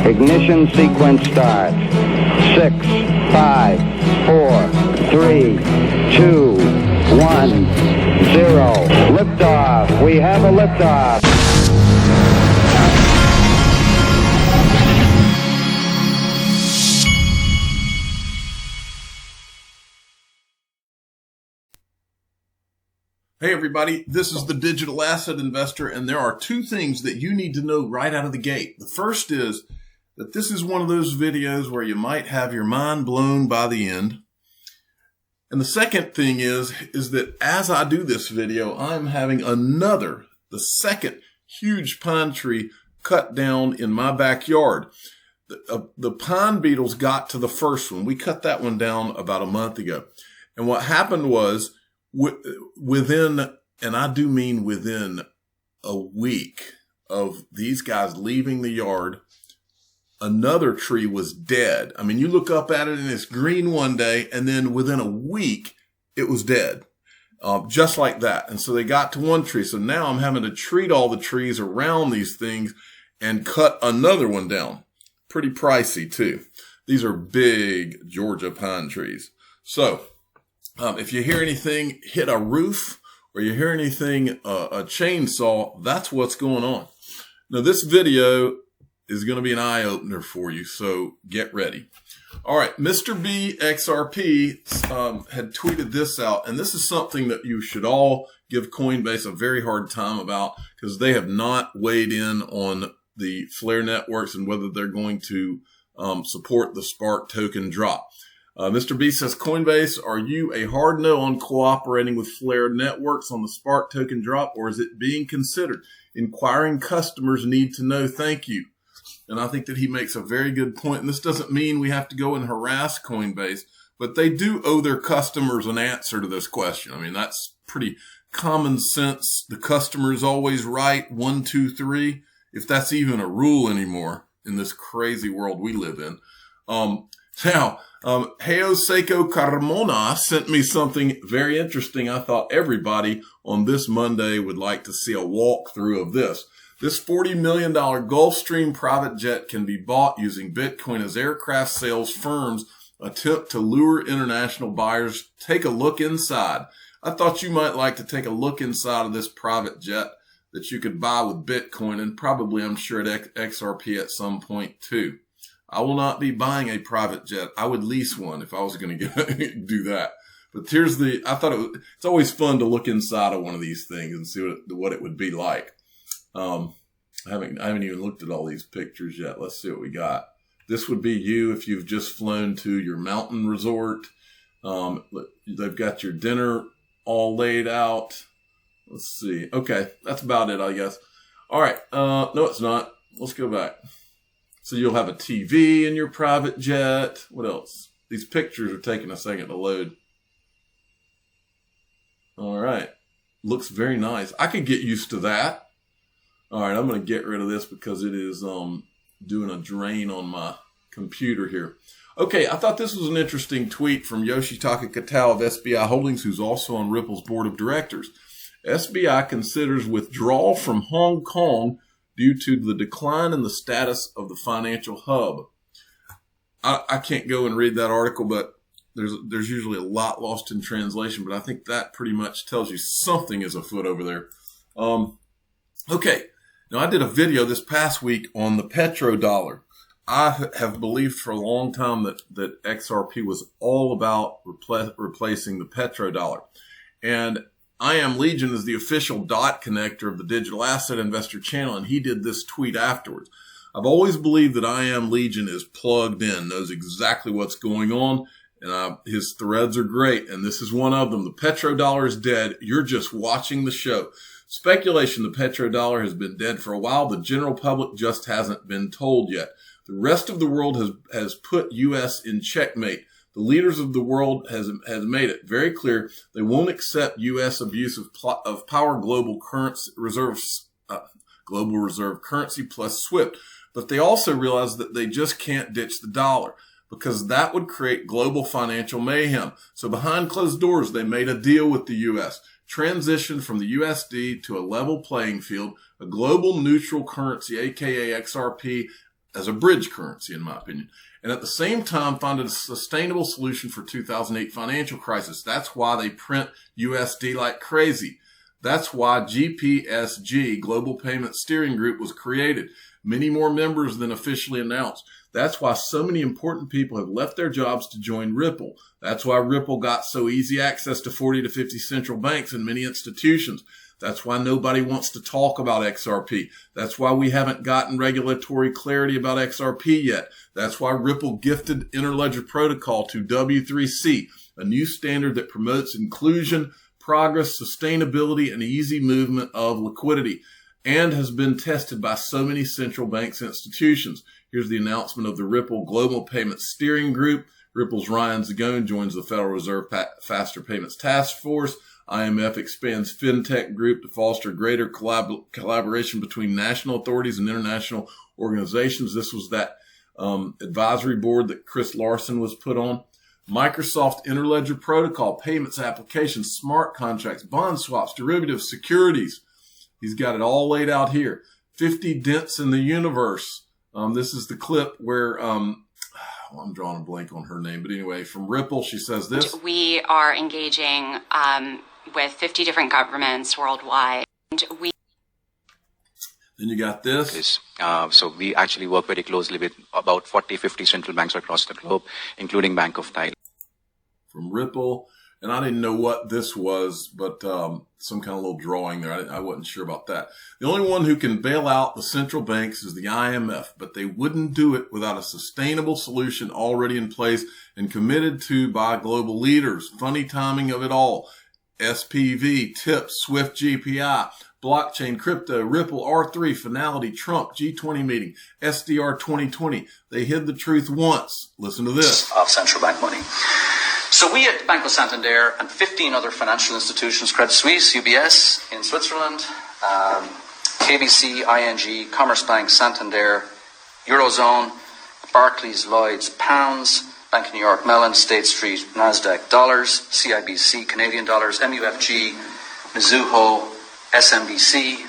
Ignition sequence starts. 6, 5, 4, 3, 2, 1, 0. Liftoff. We have a liftoff. Hey everybody, this is the Digital Asset Investor, and there are two things that you need to know right out of the gate. The first is that this is one of those videos where you might have your mind blown by the end. And the second thing is that as I do this video, I'm having the second huge pine tree cut down in my backyard. The pine beetles got to the first one. We cut that one down about a month ago. And what happened was, within, and I do mean within a week of these guys leaving the yard, another tree was dead. I mean, you look up at it and it's green one day, and then within a week, it was dead. Just like that. And so they got to one tree. So now I'm having to treat all the trees around these things and cut another one down. Pretty pricey too. These are big Georgia pine trees. So if you hear anything hit a roof or you hear anything, a chainsaw, that's what's going on. Now, this video is going to be an eye-opener for you, so get ready. All right, Mr. B XRP had tweeted this out, and this is something that you should all give Coinbase a very hard time about because they have not weighed in on the Flare networks and whether they're going to support the Spark token drop. Mr. B says, Coinbase, are you a hard no on cooperating with Flare networks on the Spark token drop, or is it being considered? Inquiring customers need to know. Thank you. And I think that he makes a very good point. And this doesn't mean we have to go and harass Coinbase, but they do owe their customers an answer to this question. I mean, that's pretty common sense. The customer is always right. 1, 2, 3. If that's even a rule anymore in this crazy world we live in. Now, Heo Seiko Carmona sent me something very interesting. I thought everybody on this Monday would like to see a walkthrough of this. This $40 million Gulfstream private jet can be bought using Bitcoin as aircraft sales firms attempt to lure international buyers. Take a look inside. I thought you might like to take a look inside of this private jet that you could buy with Bitcoin and probably, I'm sure, at XRP at some point too. I will not be buying a private jet. I would lease one if I was going to do that. But I thought it's always fun to look inside of one of these things and see what it would be like. I haven't even looked at all these pictures yet. Let's see what we got. This would be you if you've just flown to your mountain resort. They've got your dinner all laid out. Let's see. Okay. That's about it, I guess. All right. No, it's not. Let's go back. So you'll have a TV in your private jet. What else? These pictures are taking a second to load. All right. Looks very nice. I could get used to that. All right. I'm going to get rid of this because it is doing a drain on my computer here. Okay. I thought this was an interesting tweet from Yoshitaka Katao of SBI Holdings, who's also on Ripple's board of directors. SBI considers withdrawal from Hong Kong due to the decline in the status of the financial hub. I can't go and read that article, but there's usually a lot lost in translation, but I think that pretty much tells you something is afoot over there. Okay. Now, I did a video this past week on the Petro Dollar. I have believed for a long time that XRP was all about replacing the Petro Dollar. And I Am Legion is the official dot connector of the Digital Asset Investor channel, and he did this tweet afterwards. I've always believed that I Am Legion is plugged in, knows exactly what's going on, and his threads are great, and this is one of them. The petrodollar is dead. You're just watching the show. Speculation, the petrodollar has been dead for a while. The general public just hasn't been told yet. The rest of the world has put U.S. in checkmate. The leaders of the world has made it very clear they won't accept U.S. abuse of power, global reserve currency plus SWIFT. But they also realize that they just can't ditch the dollar because that would create global financial mayhem. So behind closed doors, they made a deal with the U.S., transition from the USD to a level playing field, a global neutral currency, aka XRP, as a bridge currency, in my opinion. And at the same time, find a sustainable solution for 2008 financial crisis. That's why they print USD like crazy. That's why GPSG, Global Payment Steering Group, was created. Many more members than officially announced. That's why so many important people have left their jobs to join Ripple. That's why Ripple got so easy access to 40 to 50 central banks and many institutions. That's why nobody wants to talk about XRP. That's why we haven't gotten regulatory clarity about XRP yet. That's why Ripple gifted Interledger Protocol to W3C, a new standard that promotes inclusion, progress, sustainability, and easy movement of liquidity, and has been tested by so many central banks and institutions. Here's the announcement of the Ripple Global Payment Steering Group. Ripple's Ryan Zagone joins the Federal Reserve Faster Payments Task Force. IMF expands FinTech Group to foster greater collaboration between national authorities and international organizations. This was that advisory board that Chris Larson was put on. Microsoft Interledger Protocol, payments applications, smart contracts, bond swaps, derivatives, securities. He's got it all laid out here. 50 dents in the universe. This is the clip where, I'm drawing a blank on her name, but anyway, from Ripple, she says this. We are engaging with 50 different governments worldwide. Then you got this. So we actually work very closely with about 40, 50 central banks across the globe, including Bank of Thailand. From Ripple. And I didn't know what this was, but some kind of little drawing there. I wasn't sure about that. The only one who can bail out the central banks is the IMF, but they wouldn't do it without a sustainable solution already in place and committed to by global leaders. Funny timing of it all. SPV, TIPS, SWIFT GPI, blockchain, crypto, Ripple, R3, Finality, Trump, G20 meeting, SDR 2020. They hid the truth once. Listen to this. Of central bank money. So we at Banco Santander and 15 other financial institutions, Credit Suisse, UBS in Switzerland, KBC, ING, Commerzbank, Santander, Eurozone, Barclays, Lloyds, pounds, Bank of New York, Mellon, State Street, NASDAQ, dollars, CIBC, Canadian dollars, MUFG, Mizuho, SMBC,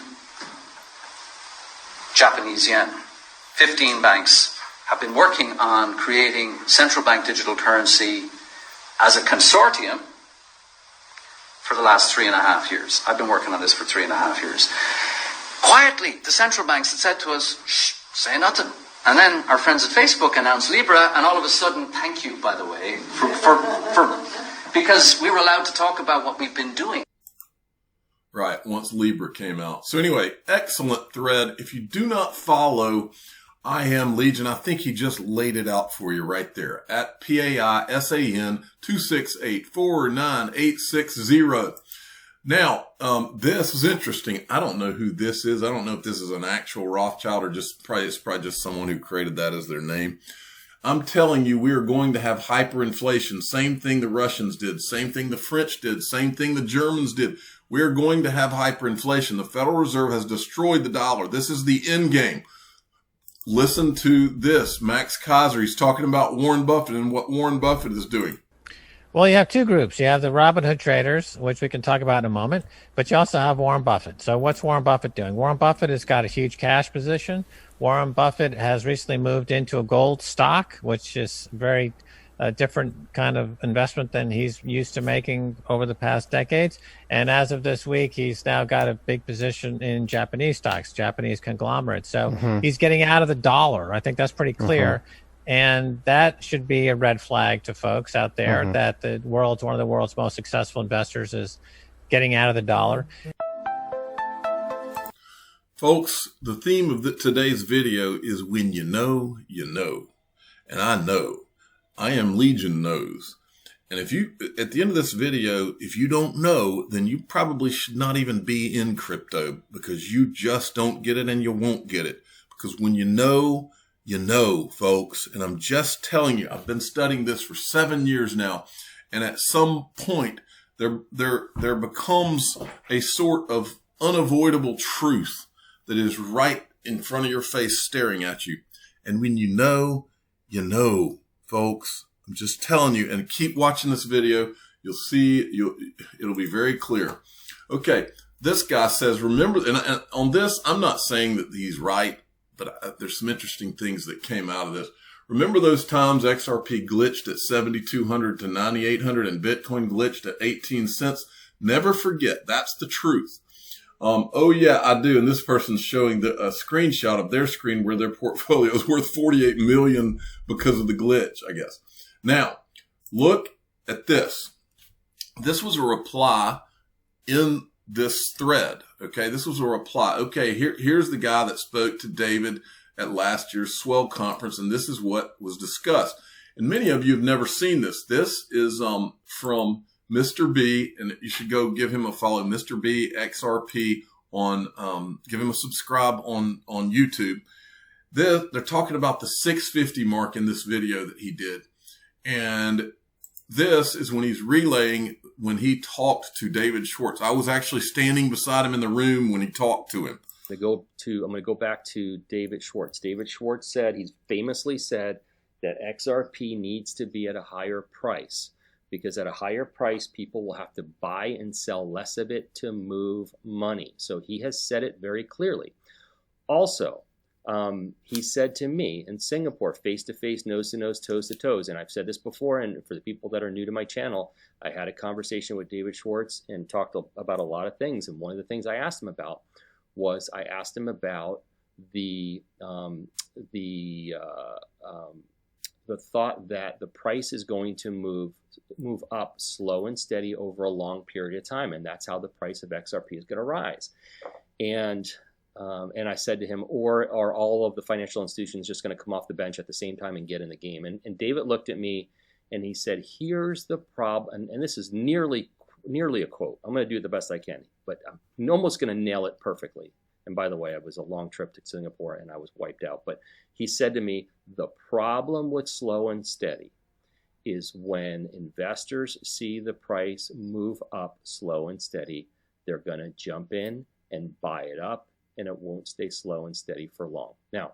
Japanese yen. 15 banks have been working on creating central bank digital currency as a consortium for the last 3.5 years. I've been working on this for 3.5 years. Quietly, the central banks had said to us, shh, say nothing. And then our friends at Facebook announced Libra, and all of a sudden, thank you, by the way, because we were allowed to talk about what we've been doing. Right, once Libra came out. So anyway, excellent thread. If you do not follow I Am Legion, I think he just laid it out for you right there at PAISAN 2684980. Now, this is interesting. I don't know who this is. I don't know if this is an actual Rothschild or it's probably just someone who created that as their name. I'm telling you, we are going to have hyperinflation. Same thing the Russians did. Same thing the French did. Same thing the Germans did. We are going to have hyperinflation. The Federal Reserve has destroyed the dollar. This is the end game. Listen to this. Max Kaiser, he's talking about Warren Buffett and what Warren Buffett is doing. Well, you have two groups. You have the Robinhood traders, which we can talk about in a moment, but you also have Warren Buffett. So what's Warren Buffett doing? Warren Buffett has got a huge cash position. Warren Buffett has recently moved into a gold stock, which is very different kind of investment than he's used to making over the past decades. And as of this week, he's now got a big position in Japanese stocks, Japanese conglomerates. So he's getting out of the dollar. I think that's pretty clear. And that should be a red flag to folks out there that the world's one of the world's most successful investors is getting out of the dollar. Folks, the theme of today's video is when you know, you know. And I know. I Am Legion knows. And if you, at the end of this video, if you don't know, then you probably should not even be in crypto because you just don't get it and you won't get it. Because when you know, folks. And I'm just telling you, I've been studying this for 7 years now. And at some point, there becomes a sort of unavoidable truth that is right in front of your face staring at you. And when you know, folks. I'm just telling you, and keep watching this video. You'll see, it'll be very clear. Okay, this guy says, remember, and on this, I'm not saying that he's right, but there's some interesting things that came out of this. Remember those times XRP glitched at 7,200 to 9,800 and Bitcoin glitched at 18 cents? Never forget. That's the truth. Oh yeah, I do. And this person's showing a screenshot of their screen where their portfolio is worth 48 million because of the glitch, I guess. Now, look at this. This was a reply in this thread. Okay. This was a reply. Okay. Here's the guy that spoke to David at last year's Swell conference. And this is what was discussed. And many of you have never seen this. This is, from Mr. B, and you should go give him a follow, Mr. B XRP on, give him a subscribe on YouTube. They're talking about the 650 mark in this video that he did. And this is when he's relaying when he talked to David Schwartz. I was actually standing beside him in the room when he talked to him. I'm going to go back to David Schwartz. David Schwartz he's famously said that XRP needs to be at a higher price, because at a higher price, people will have to buy and sell less of it to move money. So he has said it very clearly. Also, he said to me in Singapore, face-to-face, nose-to-nose, toes-to-toes, and I've said this before, and for the people that are new to my channel, I had a conversation with David Schwartz and talked about a lot of things. And one of the things I asked him about was the thought that the price is going to move up slow and steady over a long period of time, and that's how the price of XRP is going to rise. And I said to him, or are all of the financial institutions just going to come off the bench at the same time and get in the game? And David looked at me and he said, here's the problem, and this is nearly a quote. I'm going to do the best I can, but I'm almost going to nail it perfectly. And by the way, it was a long trip to Singapore and I was wiped out. But he said to me, the problem with slow and steady is when investors see the price move up slow and steady, they're going to jump in and buy it up, and it won't stay slow and steady for long. Now,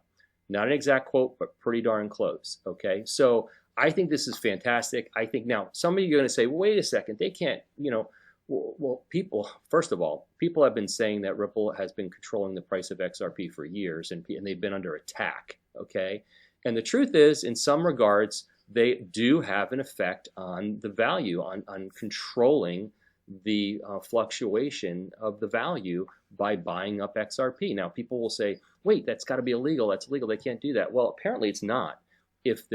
not an exact quote, but pretty darn close. Okay. So I think this is fantastic. I think now some of you are going to say, well, wait a second, they can't, well, first of all, people have been saying that Ripple has been controlling the price of XRP for years, and they've been under attack. Okay. And the truth is, in some regards, they do have an effect on the value, on controlling the fluctuation of the value by buying up XRP. Now, people will say, wait, that's got to be illegal. That's illegal. They can't do that. Well, apparently it's not. If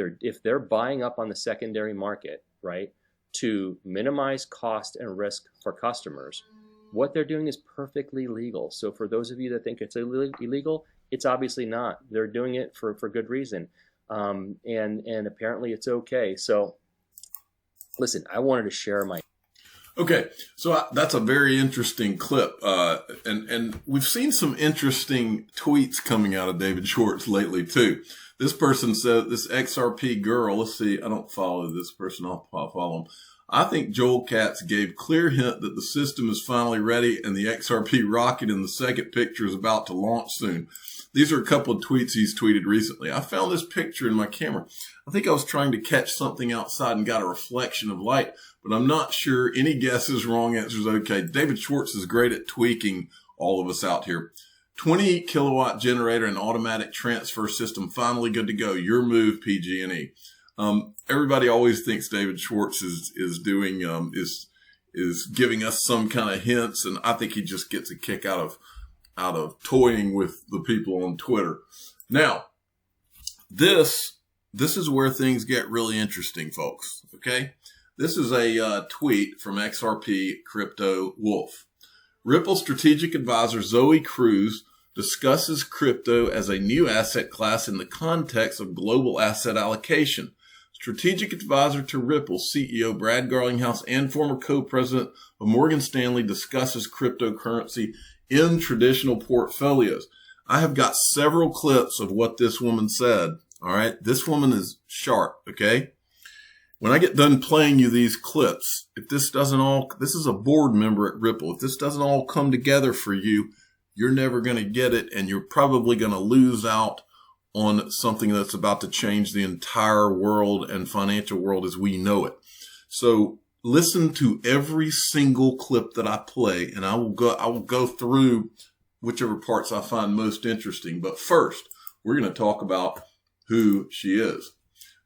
they're buying up on the secondary market, right, to minimize cost and risk for customers, what they're doing is perfectly legal. So for those of you that think it's illegal, it's obviously not. They're doing it for good reason. And apparently it's okay. So listen, I wanted to share my... Okay, so that's a very interesting clip, and we've seen some interesting tweets coming out of David Schwartz lately too. This person said, this XRP girl, let's see, I don't follow this person, I'll follow him. I think Joel Katz gave clear hint that the system is finally ready and the XRP rocket in the second picture is about to launch soon. These are a couple of tweets he's tweeted recently. I found this picture in my camera. I think I was trying to catch something outside and got a reflection of light, but I'm not sure. Any guesses, wrong answers, okay. David Schwartz is great at tweaking all of us out here. 20 kilowatt generator and automatic transfer system finally good to go. Your move, PG&E. Everybody always thinks David Schwartz is doing is giving us some kind of hints, and I think he just gets a kick out of toying with the people on Twitter. Now, this is where things get really interesting, folks. Okay, this is a tweet from XRP Crypto Wolf. Ripple strategic advisor Zoe Cruz discusses crypto as a new asset class in the context of global asset allocation. Strategic advisor to Ripple CEO Brad Garlinghouse and former co-president of Morgan Stanley discusses cryptocurrency in traditional portfolios. I have got several clips of what this woman said. All right. This woman is sharp. Okay. When I get done playing you these clips, if this is a board member at Ripple. If this doesn't all come together for you, you're never going to get it. And you're probably going to lose out on something that's about to change the entire world and financial world as we know it. So listen to every single clip that I play, and I will go through whichever parts I find most interesting. But first, we're going to talk about who she is.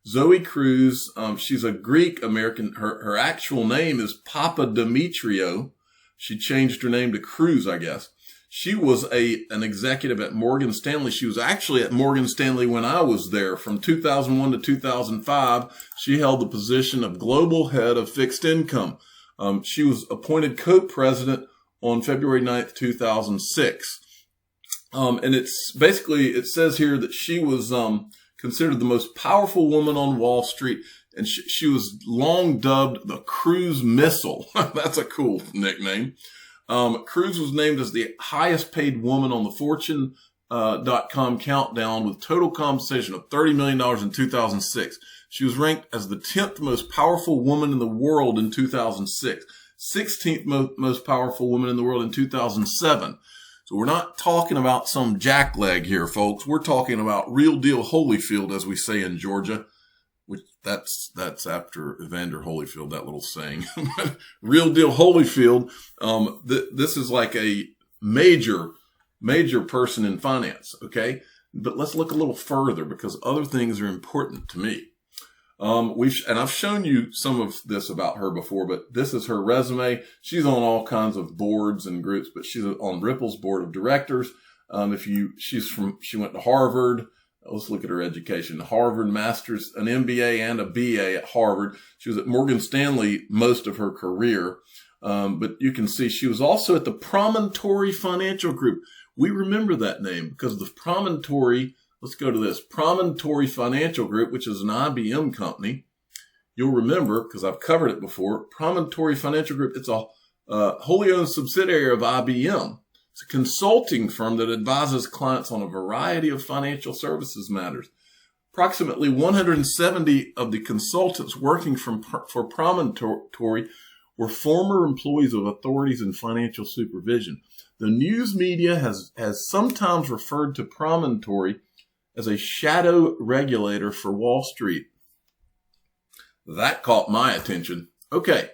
Zoe Cruz, she's a Greek American. Her actual name is Papa Demetrio. She changed her name to Cruz, I guess. She was an executive at Morgan Stanley. She was actually at Morgan Stanley when I was there. From 2001 to 2005, she held the position of global head of fixed income. She was appointed co-president on February 9th, 2006. And it's basically, it says here that she was considered the most powerful woman on Wall Street. And she was long dubbed the Cruz Missile. That's a cool nickname. Cruz was named as the highest paid woman on the Fortune.com countdown with total compensation of $30 million in 2006. She was ranked as the 10th most powerful woman in the world in 2006, 16th most powerful woman in the world in 2007. So we're not talking about some jackleg here, folks. We're talking about real deal Holyfield, as we say in Georgia. Which that's after Evander Holyfield, that little saying. Real deal Holyfield. This is like a major person in finance. Okay. But let's look a little further because other things are important to me. And I've shown you some of this about her before, but this is her resume. She's on all kinds of boards and groups, but she's on Ripple's board of directors. She went to Harvard. Let's look at her education. Harvard master's, an MBA and a BA at Harvard. She was at Morgan Stanley most of her career. But you can see she was also at the Promontory Financial Group. We remember that name because the Promontory, let's go to this, Promontory Financial Group, which is an IBM company. You'll remember, because I've covered it before, Promontory Financial Group, it's a wholly owned subsidiary of IBM. It's a consulting firm that advises clients on a variety of financial services matters. Approximately 170 of the consultants working for Promontory were former employees of authorities in financial supervision. The news media has sometimes referred to Promontory as a shadow regulator for Wall Street. That caught my attention. Okay.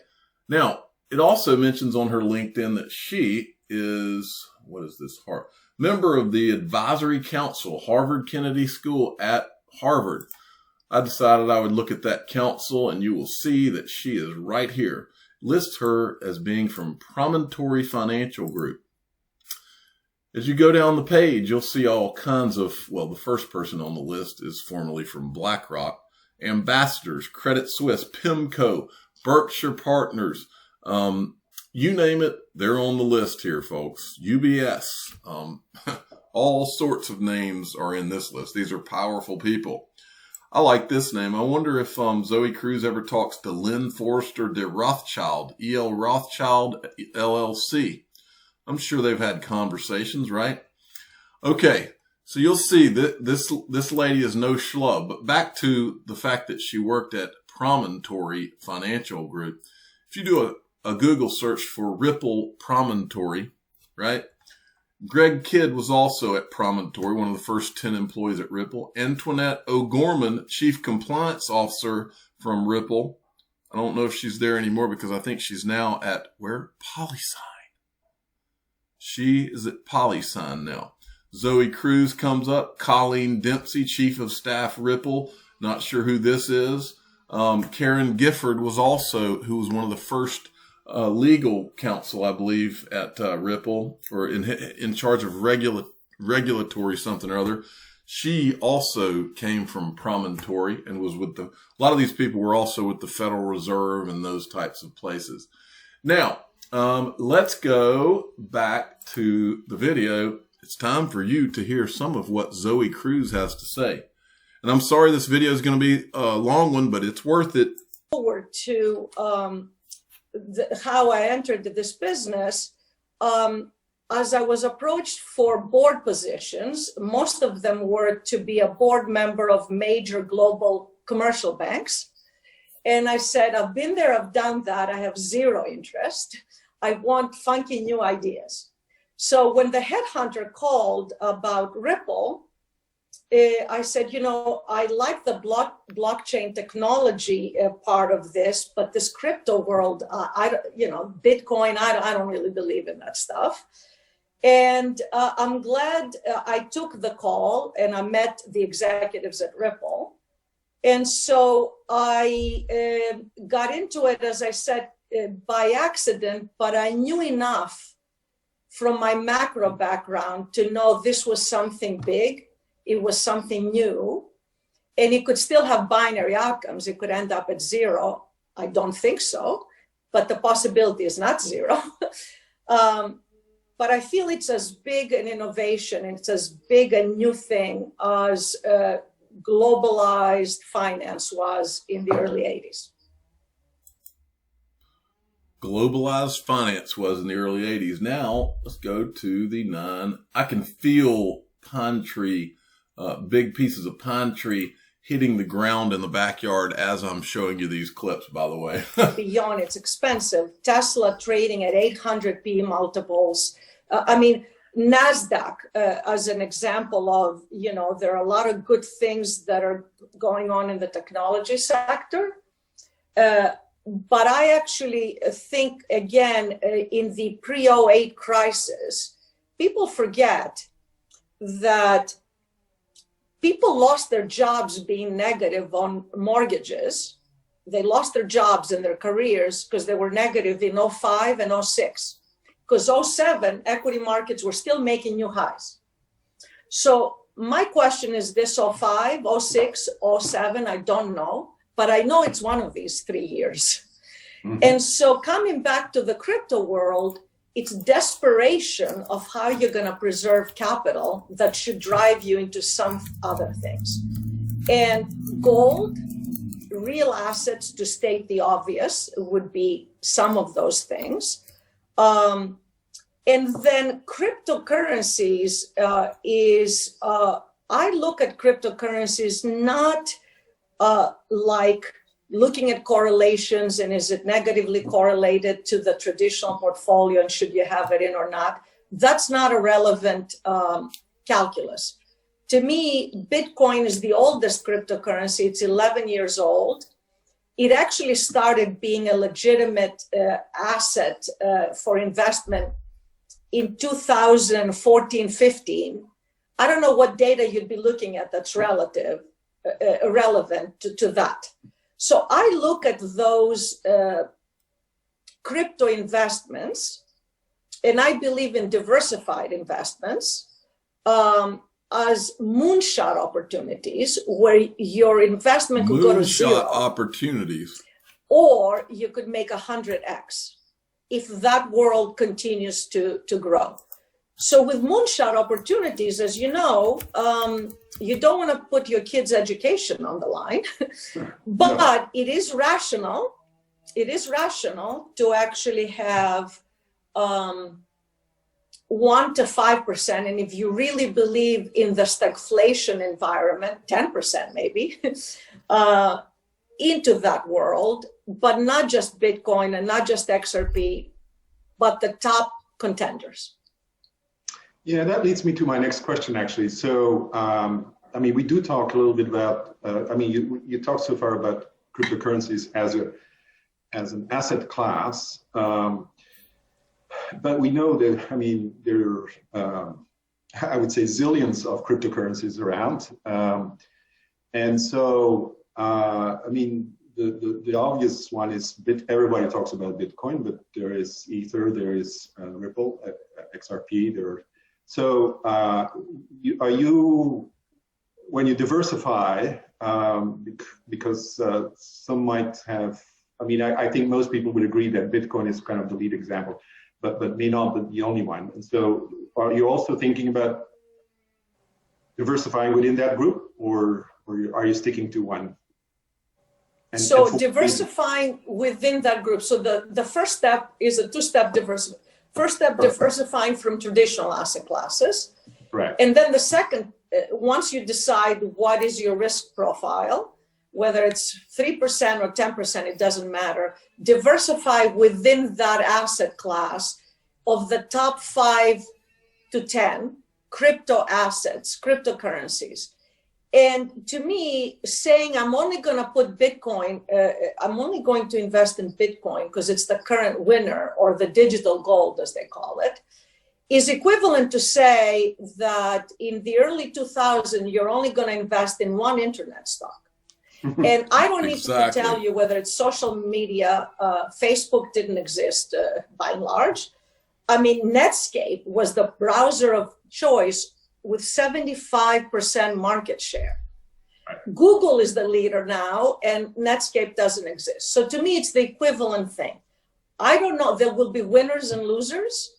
Now, it also mentions on her LinkedIn that she is, what is this? Member of the Advisory Council, Harvard Kennedy School at Harvard. I decided I would look at that council and you will see that she is right here. Lists her as being from Promontory Financial Group. As you go down the page, you'll see all kinds of, the first person on the list is formerly from BlackRock, Ambassadors, Credit Suisse, PIMCO, Berkshire Partners, you name it, they're on the list here, folks. UBS, all sorts of names are in this list. These are powerful people. I like this name. I wonder if Zoe Cruz ever talks to Lynn Forrester de Rothschild, E.L. Rothschild, LLC. I'm sure they've had conversations, right? Okay, so you'll see that this lady is no schlub. But back to the fact that she worked at Promontory Financial Group. If you do a Google search for Ripple Promontory, right? Greg Kidd was also at Promontory, one of the first 10 employees at Ripple. Antoinette O'Gorman, Chief Compliance Officer from Ripple. I don't know if she's there anymore because I think she's now at, where? PolySign. She is at PolySign now. Zoe Cruz comes up. Colleen Dempsey, Chief of Staff, Ripple. Not sure who this is. Karen Gifford was also, who was one of the first legal counsel, I believe, at Ripple, or in charge of regulatory something or other. She also came from Promontory and was with a lot of these people were also with the Federal Reserve and those types of places. Now, let's go back to the video. It's time for you to hear some of what Zoe Cruz has to say. And I'm sorry this video is going to be a long one, but it's worth it. Forward to how I entered this business, as I was approached for board positions, most of them were to be a board member of major global commercial banks. And I said, I've been there, I've done that, I have zero interest. I want funky new ideas. So when the headhunter called about Ripple, I said, I like the blockchain technology part of this, but this crypto world, Bitcoin, I don't really believe in that stuff. And I'm glad I took the call and I met the executives at Ripple. And so I got into it, as I said, by accident, but I knew enough from my macro background to know this was something big. It was something new, and it could still have binary outcomes. It could end up at zero. I don't think so, but the possibility is not zero. But I feel it's as big an innovation, and it's as big a new thing as globalized finance was in the early 80s. Globalized finance was in the early 80s. Now, let's go to the I can feel pine tree, big pieces of pine tree hitting the ground in the backyard as I'm showing you these clips, by the way. Beyond, it's expensive. Tesla trading at 800 P multiples. I mean, NASDAQ, as an example of, there are a lot of good things that are going on in the technology sector. But I actually think, again, in the pre-08 crisis, people forget that people lost their jobs being negative on mortgages. They lost their jobs and their careers because they were negative in 05 and 06. Because 07, equity markets were still making new highs. So my question is this 05, 06, 07, I don't know. But I know it's one of these 3 years. Mm-hmm. And so coming back to the crypto world, it's desperation of how you're going to preserve capital that should drive you into some other things. And gold, real assets, to state the obvious, would be some of those things. And then cryptocurrencies I look at cryptocurrencies not like looking at correlations and is it negatively correlated to the traditional portfolio and should you have it in or not. That's not a relevant calculus. To me, Bitcoin is the oldest cryptocurrency. It's 11 years old. It actually started being a legitimate asset for investment in 2014, 15. I don't know what data you'd be looking at that's relevant to that. So I look at those crypto investments, and I believe in diversified investments as moonshot opportunities where your investment could go to zero. Moonshot opportunities. Or you could make 100x if that world continues to grow. So with moonshot opportunities, as you know, you don't want to put your kids' education on the line, but it is rational. It is rational to actually have 1 to 5%. And if you really believe in the stagflation environment, 10% maybe, into that world, but not just Bitcoin and not just XRP, but the top contenders. Yeah, that leads me to my next question, actually. So, we do talk a little bit about, you talked so far about cryptocurrencies as an asset class, but we know that, there are, I would say, zillions of cryptocurrencies around. And so, the obvious one is everybody talks about Bitcoin, but there is Ether, there is Ripple, XRP, So are you, when you diversify, because some might have, I think most people would agree that Bitcoin is kind of the lead example, but may not be the only one. And so are you also thinking about diversifying within that group, or are you sticking to one? So diversifying within that group. So the first step is a two-step diversification. First step, diversifying from traditional asset classes. Right. And then the second, once you decide what is your risk profile, whether it's 3% or 10%, it doesn't matter. Diversify within that asset class of the top 5 to 10 crypto assets, cryptocurrencies. And to me, saying I'm only going to put Bitcoin, I'm only going to invest in Bitcoin because it's the current winner, or the digital gold, as they call it, is equivalent to say that in the early 2000s, you're only going to invest in one internet stock. And I don't need to tell you whether it's social media. Facebook didn't exist by and large. I mean, Netscape was the browser of choice with 75% market share. Google is the leader now, and Netscape doesn't exist. So to me, it's the equivalent thing. I don't know. There will be winners and losers,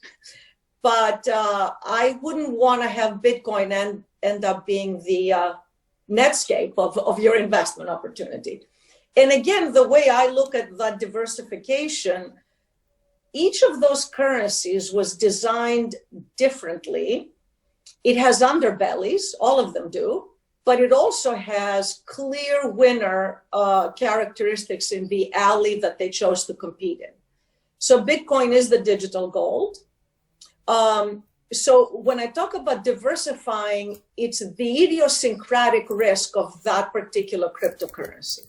but I wouldn't want to have Bitcoin end up being the Netscape of your investment opportunity. And again, the way I look at that diversification, each of those currencies was designed differently. It has underbellies, all of them do, but it also has clear winner characteristics in the alley that they chose to compete in. So Bitcoin is the digital gold. So when I talk about diversifying, it's the idiosyncratic risk of that particular cryptocurrency.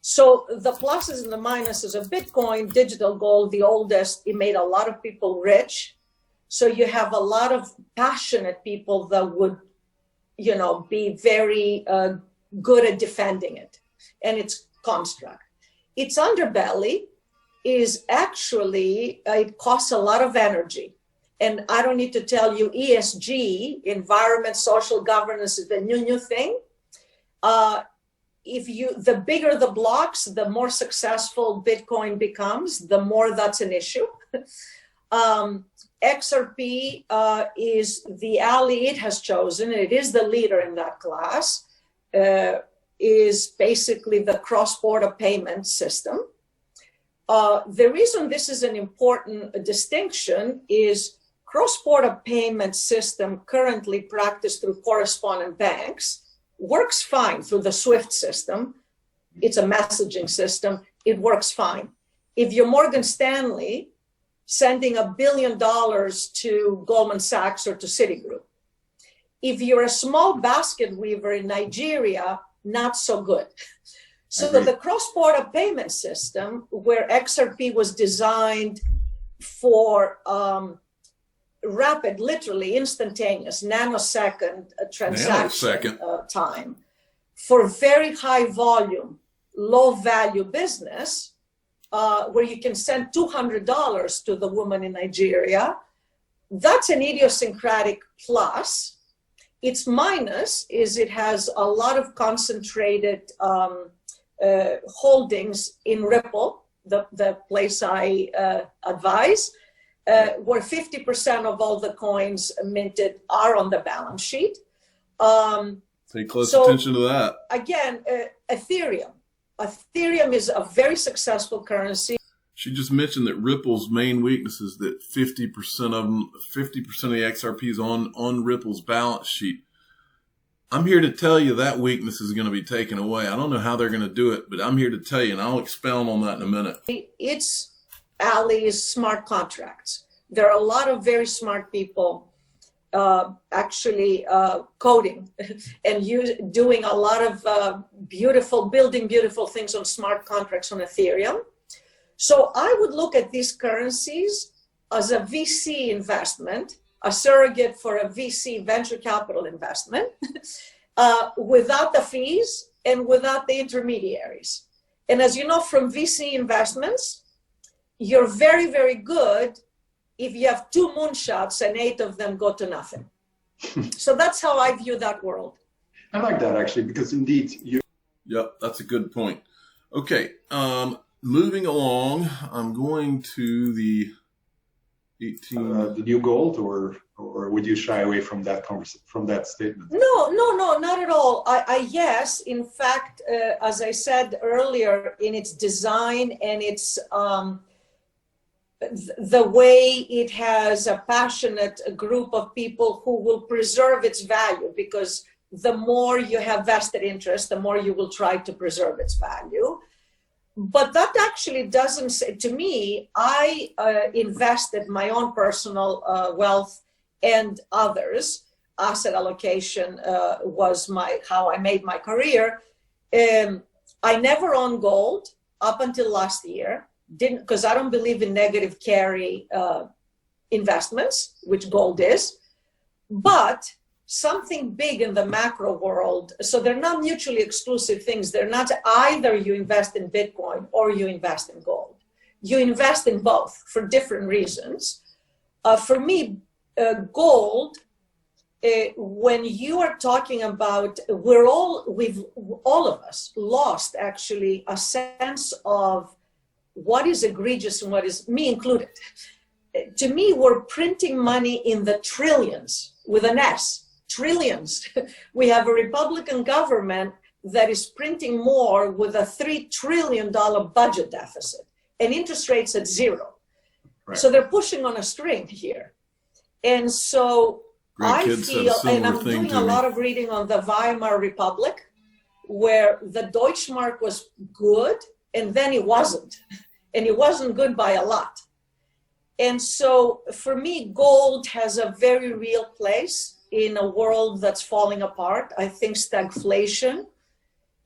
So the pluses and the minuses of Bitcoin, digital gold, the oldest, it made a lot of people rich. So you have a lot of passionate people that would, be very good at defending it and its construct. Its underbelly is actually, it costs a lot of energy. And I don't need to tell you, ESG, environment, social governance, is the new thing. The bigger the blocks, the more successful Bitcoin becomes, the more that's an issue. XRP is the alley it has chosen. It is the leader in that class, is basically the cross-border payment system. The reason this is an important distinction is cross-border payment system currently practiced through correspondent banks works fine through the SWIFT system. It's a messaging system. It works fine. If you're Morgan Stanley sending $1 billion to Goldman Sachs or to Citigroup, if you're a small basket weaver in Nigeria, not so good. So the cross-border payment system, where XRP was designed for rapid, literally instantaneous, nanosecond transaction time for very high volume, low value business, where you can send $200 to the woman in Nigeria. That's an idiosyncratic plus. Its minus is it has a lot of concentrated holdings in Ripple, the place I advise, where 50% of all the coins minted are on the balance sheet. Pay close attention to that. Again, Ethereum. Ethereum is a very successful currency. She just mentioned that Ripple's main weakness is that 50% of the XRP is on Ripple's balance sheet. I'm here to tell you that weakness is going to be taken away. I don't know how they're going to do it, but I'm here to tell you, and I'll expound on that in a minute. Its alley is smart contracts. There are a lot of very smart people actually coding and doing a lot of building beautiful things on smart contracts on Ethereum. So I would look at these currencies as a VC investment, a surrogate for a VC venture capital investment, without the fees and without the intermediaries. And as you know from VC investments, you're very, very good if you have 2 moonshots and 8 of them go to nothing. So that's how I view that world. I like that actually, because indeed you. Yep, that's a good point. Okay, moving along, I'm going to the 18. The new gold, or would you shy away from that statement? No, not at all. Yes, in fact, as I said earlier, in its design and its the way it has a passionate group of people who will preserve its value, because the more you have vested interest, the more you will try to preserve its value. But that actually doesn't say, to me, I invested my own personal wealth and others. Asset allocation was how I made my career. I never owned gold up until last year. Didn't, because I don't believe in negative carry investments, which gold is, but something big in the macro world. So they're not mutually exclusive things. They're not either you invest in Bitcoin or you invest in gold. You invest in both for different reasons. For me, gold, when you are talking about, we've all of us lost actually a sense of what is egregious and what is, me included. To me, we're printing money in the trillions with an S, trillions. We have a Republican government that is printing more with a $3 trillion budget deficit and interest rates at 0. Right. So they're pushing on a string here. And so I feel, and I'm doing a lot of reading on the Weimar Republic, where the Deutschmark was good, and then it wasn't. And it wasn't good by a lot. And so for me, gold has a very real place in a world that's falling apart. I think stagflation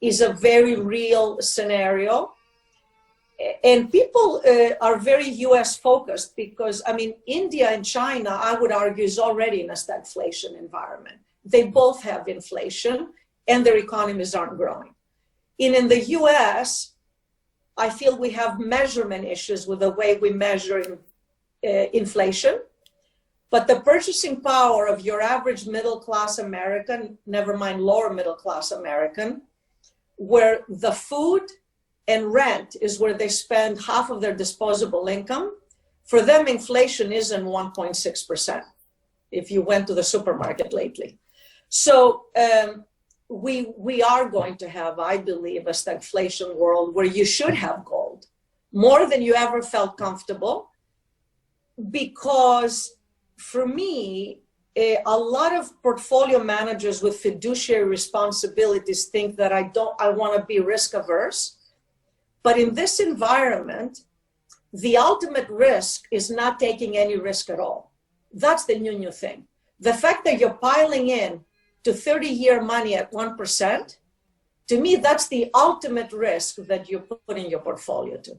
is a very real scenario. And people are very US focused because, I mean, India and China, I would argue, is already in a stagflation environment. They both have inflation and their economies aren't growing. In the US, I feel we have measurement issues with the way we measure inflation. But the purchasing power of your average middle-class American, never mind lower middle-class American, where the food and rent is where they spend half of their disposable income, for them, inflation isn't 1.6% if you went to the supermarket lately. So we are going to have, I believe, a stagflation world where you should have gold more than you ever felt comfortable, because for me, a lot of portfolio managers with fiduciary responsibilities think that I want to be risk averse. But in this environment, the ultimate risk is not taking any risk at all. That's the new thing. The fact that you're piling in to 30-year money at 1%, to me, that's the ultimate risk that you're putting your portfolio to.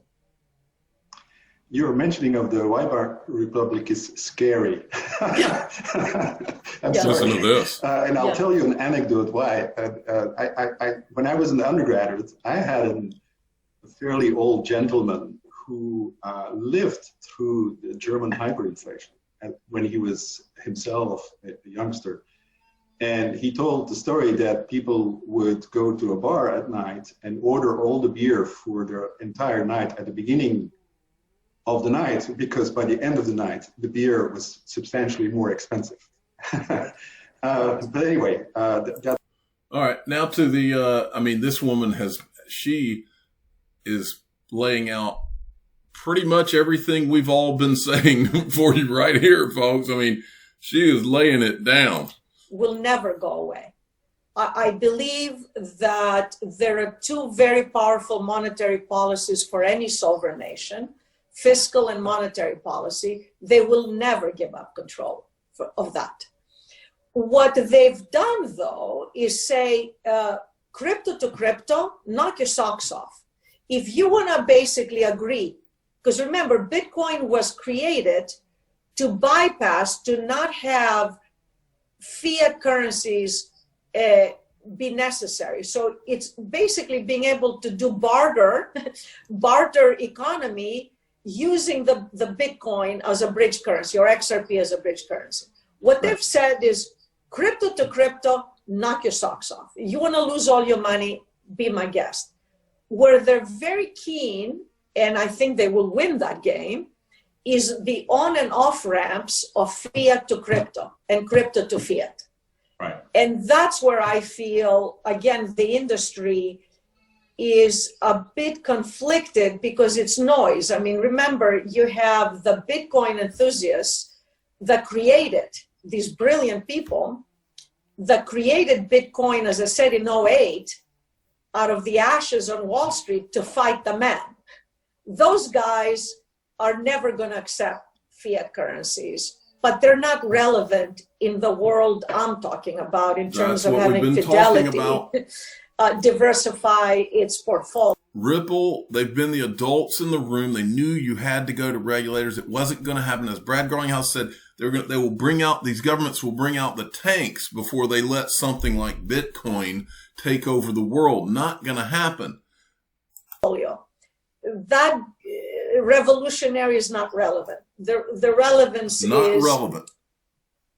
Your mentioning of the Weimar Republic is scary. I'm sorry. Listen to this. And I'll tell you an anecdote why. When I was an undergraduate, I had a fairly old gentleman who lived through the German hyperinflation when he was himself a youngster. And he told the story that people would go to a bar at night and order all the beer for the entire night at the beginning of the night, because by the end of the night, the beer was substantially more expensive. But anyway, that. All right, now to the, I mean, this woman she is laying out pretty much everything we've all been saying for you right here, folks. I mean, she is laying it down. Will never go away. I believe that there are two very powerful monetary policies for any sovereign nation, fiscal and monetary policy. They will never give up control of that. What they've done, though, is say, crypto to crypto, knock your socks off. If you want to basically agree, because remember, Bitcoin was created to bypass, to not have fiat currencies be necessary. So it's basically being able to do barter economy using the Bitcoin as a bridge currency or XRP as a bridge currency. What they've said is crypto to crypto, knock your socks off. You want to lose all your money, be my guest. Where they're very keen, and I think they will win that game, is the on and off ramps of fiat to crypto and crypto to fiat. Right. And that's where I feel, again, the industry is a bit conflicted because it's noise. I mean, remember, you have the Bitcoin enthusiasts that created, these brilliant people that created Bitcoin, as I said, in 2008, out of the ashes on Wall Street to fight the man. Those guys are never going to accept fiat currencies, but they're not relevant in the world I'm talking about in terms of having fidelity. diversify its portfolio. Ripple, they've been the adults in the room. They knew you had to go to regulators. It wasn't going to happen. As Brad Garlinghouse said, they will bring out, these governments will bring out the tanks before they let something like Bitcoin take over the world. Not going to happen. That revolutionary is not relevant. The relevance is relevant.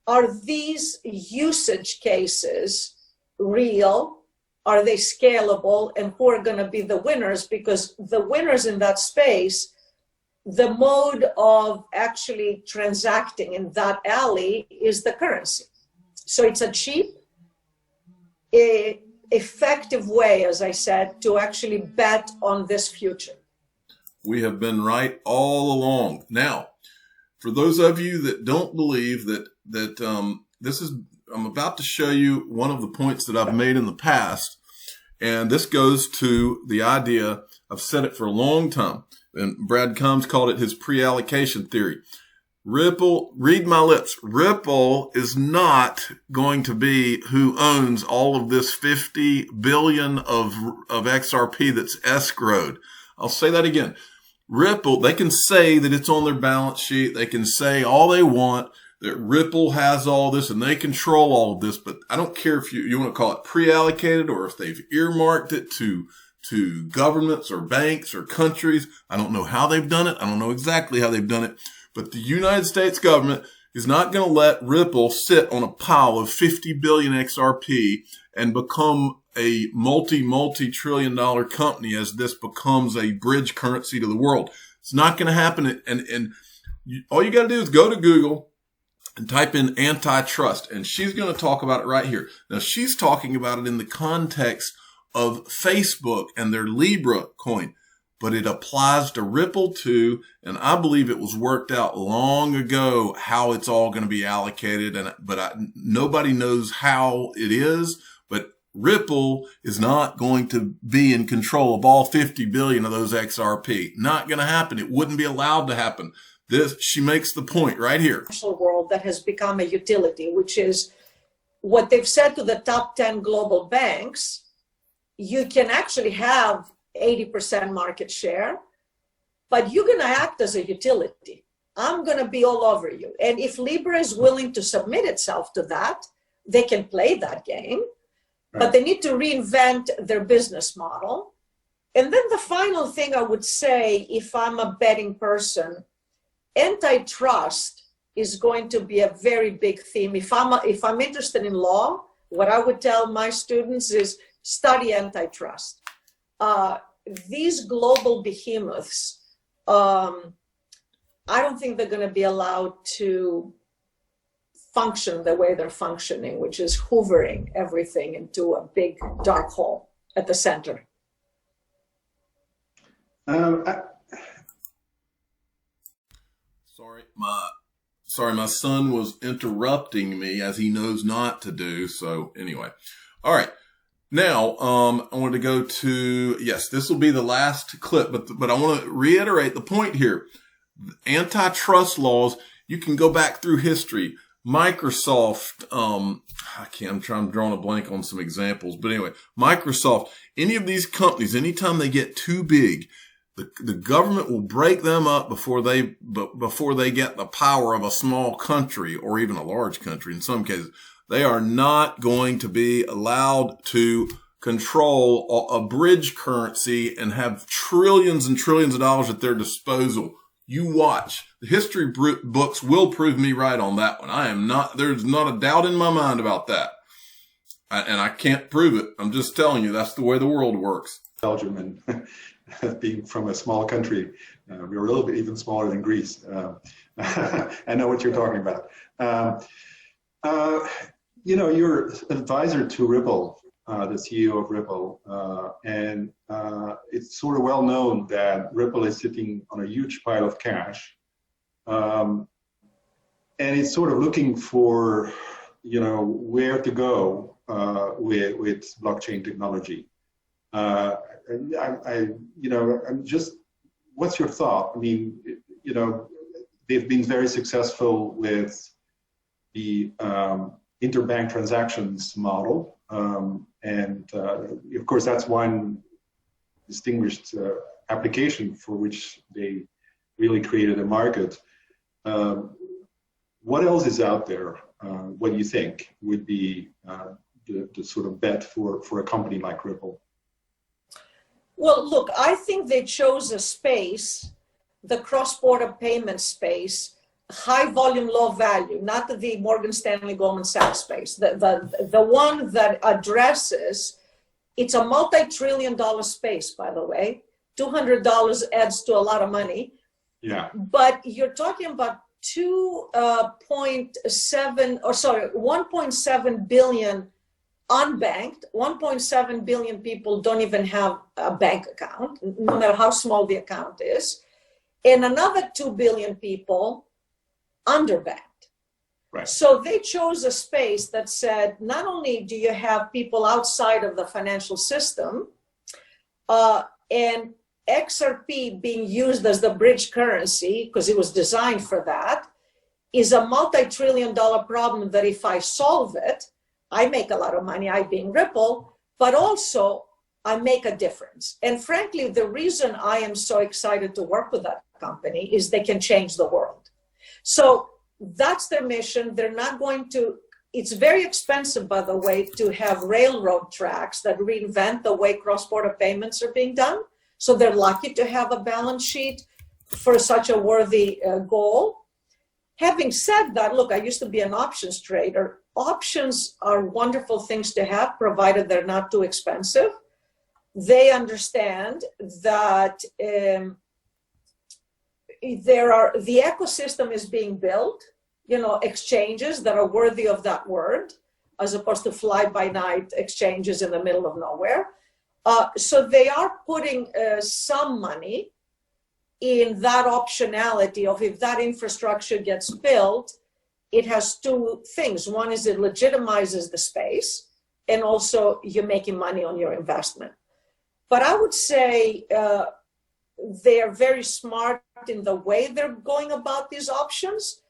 Are these usage cases real? Are they scalable? And who are going to be the winners? Because the winners in that space, the mode of actually transacting in that alley is the currency. So it's a cheap, effective way, as I said, to actually bet on this future. We have been right all along. Now, for those of you that don't believe that I'm about to show you one of the points that I've made in the past, and this goes to the idea, I've said it for a long time, and Brad Combs called it his pre-allocation theory. Ripple, read my lips, Ripple is not going to be who owns all of this 50 billion of XRP that's escrowed. I'll say that again. Ripple, they can say that it's on their balance sheet. They can say all they want, that Ripple has all this and they control all of this, but I don't care if you want to call it pre-allocated or if they've earmarked it to governments or banks or countries. I don't know how they've done it. I don't know exactly how they've done it, but the United States government is not going to let Ripple sit on a pile of 50 billion XRP and become a multi-trillion dollar company as this becomes a bridge currency to the world. It's not going to happen. And all you got to do is go to Google and type in antitrust, and she's going to talk about it right here. Now, she's talking about it in the context of Facebook and their Libra coin, but it applies to Ripple too, and I believe it was worked out long ago how it's all going to be allocated, but nobody knows how it is, but Ripple is not going to be in control of all 50 billion of those XRP. Not going to happen. It wouldn't be allowed to happen. She makes the point right here. World that has become a utility, which is what they've said to the top 10 global banks. You can actually have 80% market share, but you're going to act as a utility. I'm going to be all over you. And if Libra is willing to submit itself to that, they can play that game, but they need to reinvent their business model. And then the final thing I would say, if I'm a betting person, antitrust is going to be a very big theme. If I'm interested in law, what I would tell my students is study antitrust. These global behemoths, I don't think they're going to be allowed to function the way they're functioning, which is hoovering everything into a big dark hole at the center. Sorry, my son was interrupting me as he knows not to do. So anyway, all right. Now, I want to go to, yes, this will be the last clip, but I want to reiterate the point here. Antitrust laws, you can go back through history. Microsoft, I'm drawing a blank on some examples, but anyway, Microsoft, any of these companies, anytime they get too big, the government will break them up before they get the power of a small country or even a large country. In some cases, they are not going to be allowed to control a bridge currency and have trillions and trillions of dollars at their disposal. You watch. The history books will prove me right on that one. There's not a doubt in my mind about that. And I can't prove it. I'm just telling you, that's the way the world works. Belgium and being from a small country, we're a little bit even smaller than Greece. I know what you're talking about. You're advisor to Ripple, the CEO of Ripple, and it's sort of well known that Ripple is sitting on a huge pile of cash, and it's sort of looking for, where to go with blockchain technology. I'm just, what's your thought? I mean, they've been very successful with the interbank transactions model. And of course, that's one distinguished application for which they really created a market. What else is out there? What do you think would be the sort of bet for a company like Ripple? Well, look, I think they chose a space, the cross-border payment space, high volume, low value, not the Morgan Stanley, Goldman Sachs space. The one that addresses, it's a multi-trillion-dollar space, by the way. $200 adds to a lot of money. Yeah. But you're talking about 1.7 billion unbanked. 1.7 billion people don't even have a bank account, no matter how small the account is. And another 2 billion people underbanked. Right. So they chose a space that said, not only do you have people outside of the financial system, and XRP being used as the bridge currency, because it was designed for that, is a multi-trillion-dollar problem that if I solve it, I make a lot of money, I being Ripple, but also I make a difference. And frankly, the reason I am so excited to work with that company is they can change the world. So that's their mission. They're not going to, it's very expensive, by the way, to have railroad tracks that reinvent the way cross-border payments are being done. So they're lucky to have a balance sheet for such a worthy goal. Having said that, look, I used to be an options trader. Options are wonderful things to have, provided they're not too expensive. They understand that the ecosystem is being built, exchanges that are worthy of that word, as opposed to fly-by-night exchanges in the middle of nowhere. So they are putting some money in that optionality of if that infrastructure gets built, it has two things. One is it legitimizes the space, and also you're making money on your investment. But I would say they are very smart in the way they're going about these options,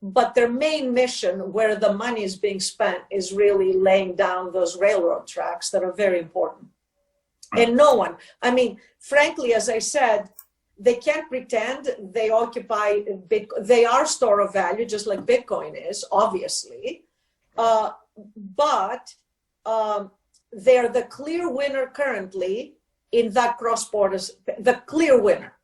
but their main mission, where the money is being spent, is really laying down those railroad tracks that are very important. And no one, I mean, frankly, as I said, they can't pretend they occupy Bitcoin. They are store of value, just like Bitcoin is, obviously. But they're the clear winner currently in that cross-border, the clear winner.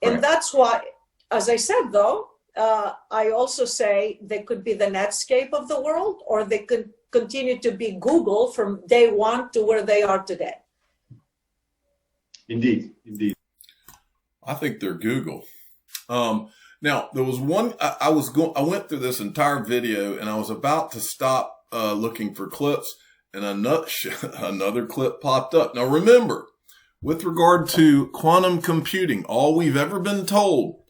And Right. That's why, as I said, though, I also say they could be the Netscape of the world, or they could continue to be Google from day one to where they are today. Indeed, indeed. I think they're Google. Now there was one, I went through this entire video and I was about to stop looking for clips, and another clip popped up. Now remember, with regard to quantum computing, all we've ever been told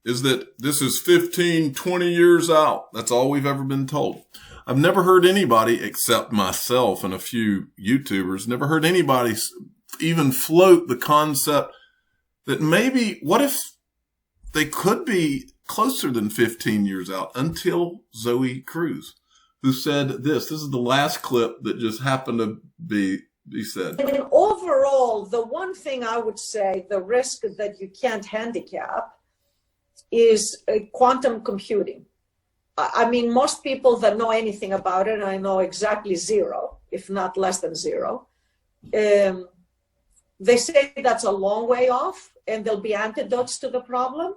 is that this is 15, 20 years out. That's all we've ever been told. I've never heard anybody, except myself and a few YouTubers, never heard anybody even float the concept that maybe, what if they could be closer than 15 years out, until Zoe Cruz, who said this. This is the last clip that just happened to be said. And overall, the one thing I would say, the risk that you can't handicap is quantum computing. I mean, most people that know anything about it, and I know exactly zero, if not less than zero, they say that's a long way off and there'll be antidotes to the problem.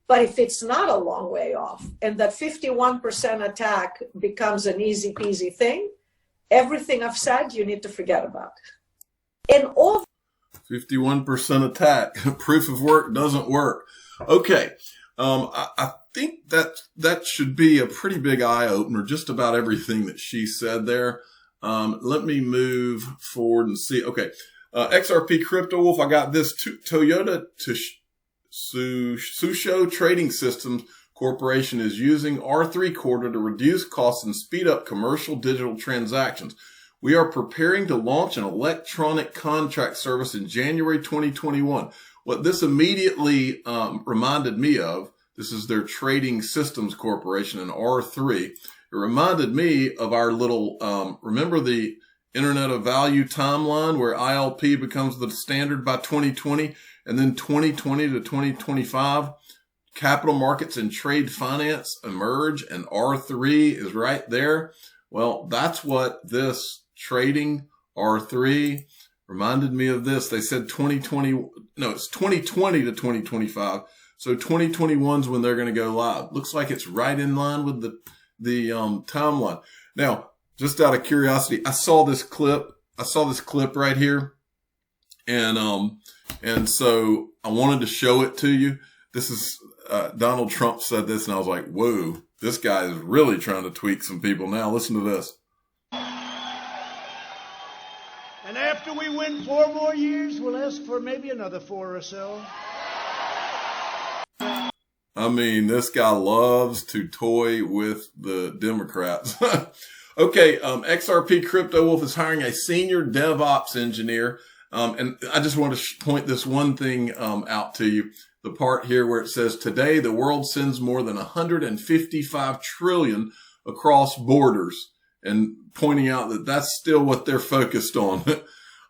But if it's not a long way off and that 51% attack becomes an easy peasy thing, everything I've said, you need to forget about. And all 51% attack, proof of work doesn't work. Okay. I think that should be a pretty big eye opener, just about everything that she said there. Let me move forward and see. Okay. XRP Crypto Wolf, I got this. Toyota Tsusho Trading Systems Corporation is using R3 Quarter to reduce costs and speed up commercial digital transactions. We are preparing to launch an electronic contract service in January 2021. What this immediately reminded me of, this is their Trading Systems Corporation, an R3. It reminded me of our little, remember the Internet of Value timeline where ILP becomes the standard by 2020, and then 2020 to 2025, capital markets and trade finance emerge, and R3 is right there. Well, that's what this trading R3 reminded me of this. They said 2020 to 2025. So 2021 is when they're going to go live. Looks like it's right in line with the timeline. Now, just out of curiosity, I saw this clip right here, and so I wanted to show it to you. This is Donald Trump said this, and I was like, whoa, this guy is really trying to tweak some people. Now listen to this. And after we win 4 more years, we'll ask for maybe another 4 or so. I mean, this guy loves to toy with the Democrats. Okay, XRP Crypto Wolf is hiring a senior DevOps engineer. And I just want to point this one thing out to you. The part here where it says, today the world sends more than 155 trillion across borders, and pointing out that that's still what they're focused on.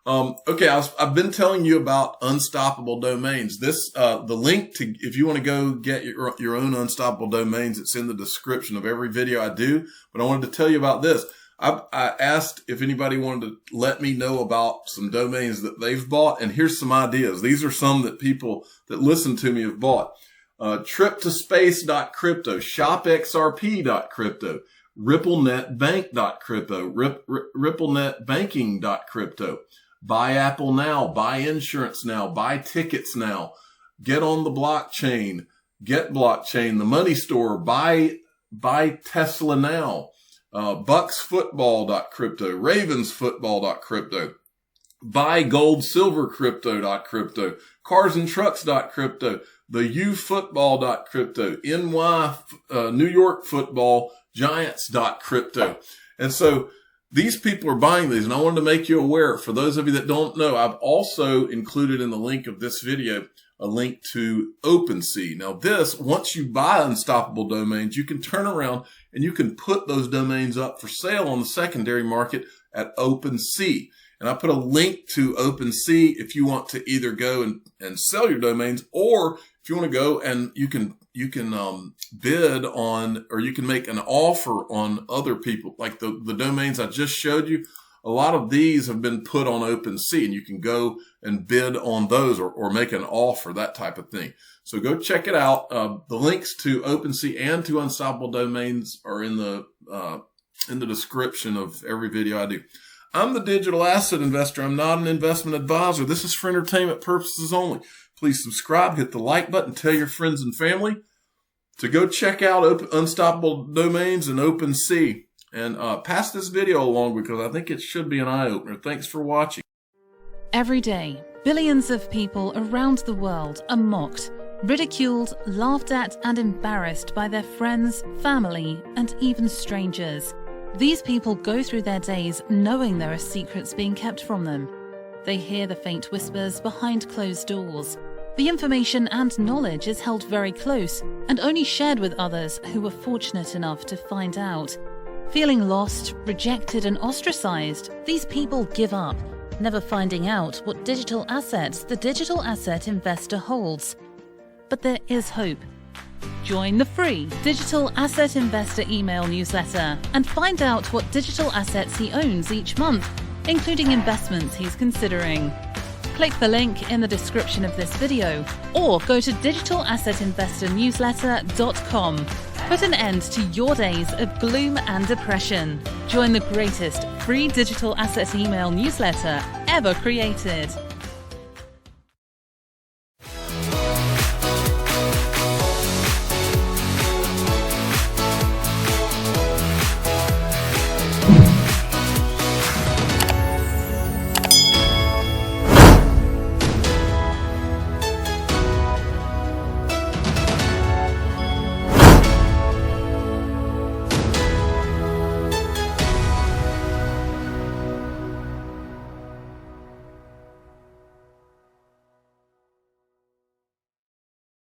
Okay, I've been telling you about unstoppable domains. This, the link to, if you want to go get your own unstoppable domains, it's in the description of every video I do. But I wanted to tell you about this. I asked if anybody wanted to let me know about some domains that they've bought, and here's some ideas. These are some that people that listen to me have bought. Triptospace.crypto, shopxrp.crypto, ripplenetbank.crypto, ripplenetbanking.crypto, buy Apple now, buy insurance now, buy tickets now, get on the blockchain, get blockchain, the money store, buy Tesla now, bucksfootball.crypto, ravensfootball.crypto, buy goldsilvercrypto.crypto, carsandtrucks.crypto, the ufootball.crypto, NY, New York football, Giants.crypto. And so these people are buying these, and I wanted to make you aware. For those of you that don't know, I've also included in the link of this video a link to OpenSea. Now this, once you buy unstoppable domains, you can turn around and you can put those domains up for sale on the secondary market at OpenSea. And I put a link to OpenSea if you want to either go and sell your domains, or if you want to go and you can bid on, or you can make an offer on other people. Like the domains I just showed you, a lot of these have been put on OpenSea, and you can go and bid on those or make an offer, that type of thing. So go check it out. The links to OpenSea and to Unstoppable Domains are in the description of every video I do. I'm the digital asset investor. I'm not an investment advisor. This is for entertainment purposes only. Please subscribe, hit the like button, tell your friends and family to go check out Unstoppable Domains and OpenSea. And pass this video along, because I think it should be an eye-opener. Thanks for watching. Every day, billions of people around the world are mocked, ridiculed, laughed at, and embarrassed by their friends, family, and even strangers. These people go through their days knowing there are secrets being kept from them. They hear the faint whispers behind closed doors. The information and knowledge is held very close and only shared with others who were fortunate enough to find out. Feeling lost, rejected, and ostracized, these people give up, never finding out what digital assets the digital asset investor holds. But there is hope. Join the free Digital Asset Investor email newsletter and find out what digital assets he owns each month, including investments he's considering. Click the link in the description of this video, or go to digitalassetinvestornewsletter.com. Put an end to your days of gloom and depression. Join the greatest free digital asset email newsletter ever created.